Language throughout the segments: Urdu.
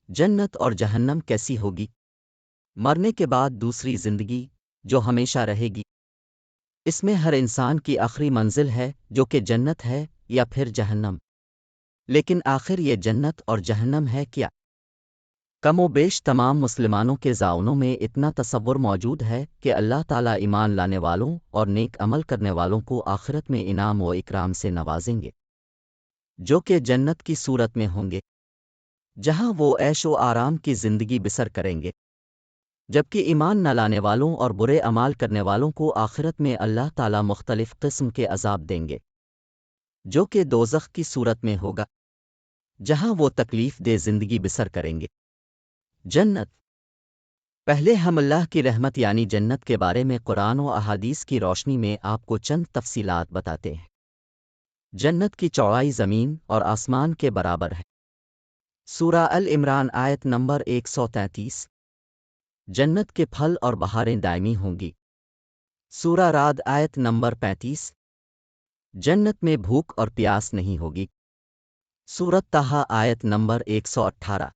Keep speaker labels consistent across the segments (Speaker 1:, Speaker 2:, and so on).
Speaker 1: جنت اور جہنم کیسی ہوگی؟ مرنے کے بعد دوسری زندگی جو ہمیشہ رہے گی۔ اس میں ہر انسان کی آخری منزل ہے جو کہ جنت ہے یا پھر جہنم۔ لیکن آخر یہ جنت اور جہنم ہے کیا؟ کم و بیش تمام مسلمانوں کے ذہنوں میں اتنا تصور موجود ہے کہ اللہ تعالیٰ ایمان لانے والوں اور نیک عمل کرنے والوں کو آخرت میں انعام و اکرام سے نوازیں گے، جو کہ جنت کی صورت میں ہوں گے، جہاں وہ عیش و آرام کی زندگی بسر کریں گے، جبکہ ایمان نہ لانے والوں اور برے اعمال کرنے والوں کو آخرت میں اللہ تعالیٰ مختلف قسم کے عذاب دیں گے، جو کہ دوزخ کی صورت میں ہوگا، جہاں وہ تکلیف دہ زندگی بسر کریں گے۔ جنت۔ پہلے ہم اللہ کی رحمت یعنی جنت کے بارے میں قرآن و احادیث کی روشنی میں آپ کو چند تفصیلات بتاتے ہیں۔ جنت کی چوڑائی زمین اور آسمان کے برابر ہے۔ سورہ العمران آیت نمبر 133۔ جنت کے پھل اور بہاریں دائمی ہوں گی۔ سورہ رعد آیت نمبر 35۔ جنت میں بھوک اور پیاس نہیں ہوگی۔ سورۃ طٰہٰ آیت نمبر 118۔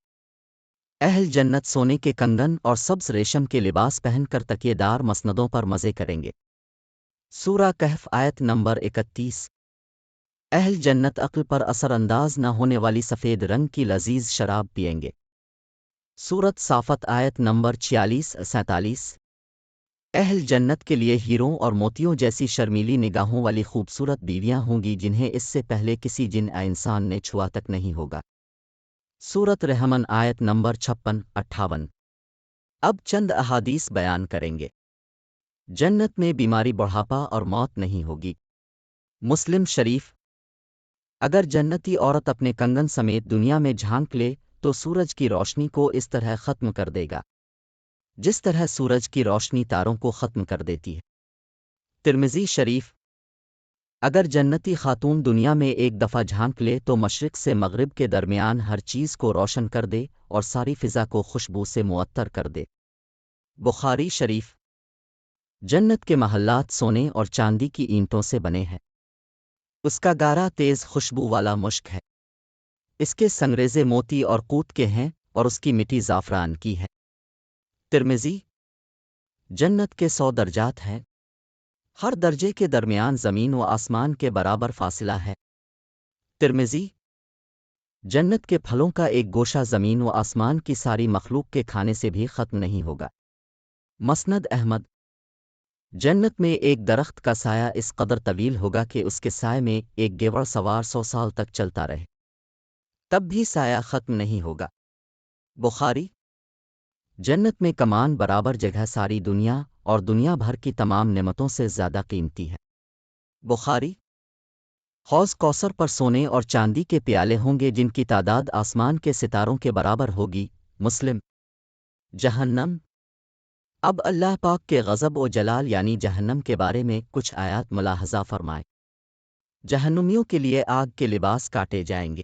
Speaker 1: اہل جنت سونے کے کنگن اور سبز ریشم کے لباس پہن کر تکیے دار مسندوں پر مزے کریں گے۔ سورہ کہف آیت نمبر 31۔ اہل جنت عقل پر اثر انداز نہ ہونے والی سفید رنگ کی لذیذ شراب پئیں گے۔ سورۃ صافت آیت نمبر 46-47۔ اہل جنت کے لیے ہیروں اور موتیوں جیسی شرمیلی نگاہوں والی خوبصورت بیویاں ہوں گی جنہیں اس سے پہلے کسی جن یا انسان نے چھوا تک نہیں ہوگا۔ سورۃ رحمن آیت نمبر 56-58۔ اب چند احادیث بیان کریں گے۔ جنت میں بیماری بڑھاپا اور موت نہیں ہوگی۔ مسلم شریف۔ اگر جنتی عورت اپنے کنگن سمیت دنیا میں جھانک لے تو سورج کی روشنی کو اس طرح ختم کر دے گا جس طرح سورج کی روشنی تاروں کو ختم کر دیتی ہے۔ ترمذی شریف۔ اگر جنتی خاتون دنیا میں ایک دفعہ جھانک لے تو مشرق سے مغرب کے درمیان ہر چیز کو روشن کر دے اور ساری فضا کو خوشبو سے معطر کر دے۔ بخاری شریف۔ جنت کے محلات سونے اور چاندی کی اینٹوں سے بنے ہیں۔ اس کا گارا تیز خوشبو والا مشک ہے۔ اس کے سنگریزے موتی اور قوت کے ہیں اور اس کی مٹی زعفران کی ہے۔ ترمذی۔ جنت کے 100 درجات ہیں۔ ہر درجے کے درمیان زمین و آسمان کے برابر فاصلہ ہے۔ ترمذی۔ جنت کے پھلوں کا ایک گوشہ زمین و آسمان کی ساری مخلوق کے کھانے سے بھی ختم نہیں ہوگا۔ مسند احمد۔ جنت میں ایک درخت کا سایہ اس قدر طویل ہوگا کہ اس کے سائے میں ایک گیوڑ سوار 100 سال تک چلتا رہے، تب بھی سایہ ختم نہیں ہوگا۔ بخاری۔ جنت میں کمان برابر جگہ ساری دنیا اور دنیا بھر کی تمام نعمتوں سے زیادہ قیمتی ہے۔ بخاری۔ حوض کوثر پر سونے اور چاندی کے پیالے ہوں گے جن کی تعداد آسمان کے ستاروں کے برابر ہوگی۔ مسلم۔ جہنم۔ اب اللہ پاک کے غضب و جلال یعنی جہنم کے بارے میں کچھ آیات ملاحظہ فرمائیں۔ جہنمیوں کے لیے آگ کے لباس کاٹے جائیں گے،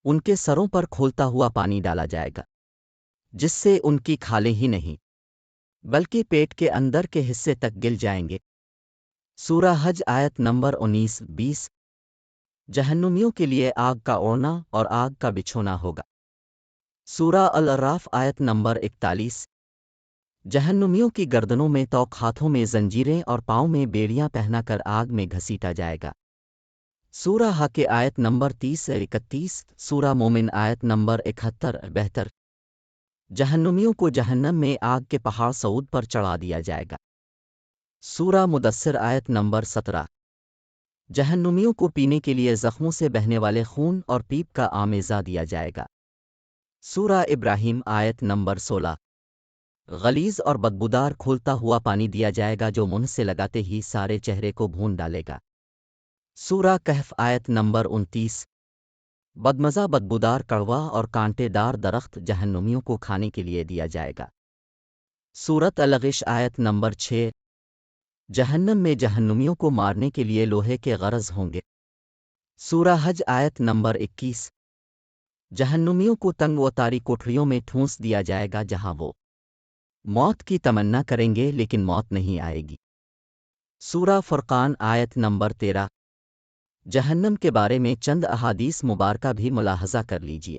Speaker 1: ان کے سروں پر کھولتا ہوا پانی ڈالا جائے گا جس سے ان کی کھالیں ہی نہیں بلکہ پیٹ کے اندر کے حصے تک گل جائیں گے۔ سورہ حج آیت نمبر 19-20۔ جہنمیوں کے لیے آگ کا اوڑھنا اور آگ کا بچھونا ہوگا۔ سورہ الاعراف آیت نمبر 41۔ جہنمیوں کی گردنوں میں توق، ہاتھوں میں زنجیریں اور پاؤں میں بیڑیاں پہنا کر آگ میں گھسیٹا جائے گا۔ سورہ حق آیت نمبر 30-31۔ سورہ مومن آیت نمبر 71-72۔ جہنمیوں کو جہنم میں آگ کے پہاڑ صعود پر چڑھا دیا جائے گا۔ سورہ مدثر آیت نمبر 17۔ جہنمیوں کو پینے کے لیے زخموں سے بہنے والے خون اور پیپ کا آمیزہ دیا جائے گا۔ سورہ ابراہیم آیت نمبر 16۔ غلیظ اور بدبودار کھولتا ہوا پانی دیا جائے گا جو منہ سے لگاتے ہی سارے چہرے کو بھون ڈالے گا۔ سورہ کہف آیت نمبر 29۔ بدمزہ بدبودار کڑوا اور کانٹے دار درخت جہنمیوں کو کھانے کے لیے دیا جائے گا۔ سورۃ الغش آیت نمبر 6۔ جہنم میں جہنمیوں کو مارنے کے لیے لوہے کے غرض ہوں گے۔ سورہ حج آیت نمبر 21۔ جہنمیوں کو تنگ و تاری کوٹھریوں میں ٹھونس دیا جائے گا جہاں وہ موت کی تمنا کریں گے لیکن موت نہیں آئے گی۔ سورہ فرقان آیت نمبر 13۔ جہنم کے بارے میں چند احادیث مبارکہ بھی ملاحظہ کر لیجئے۔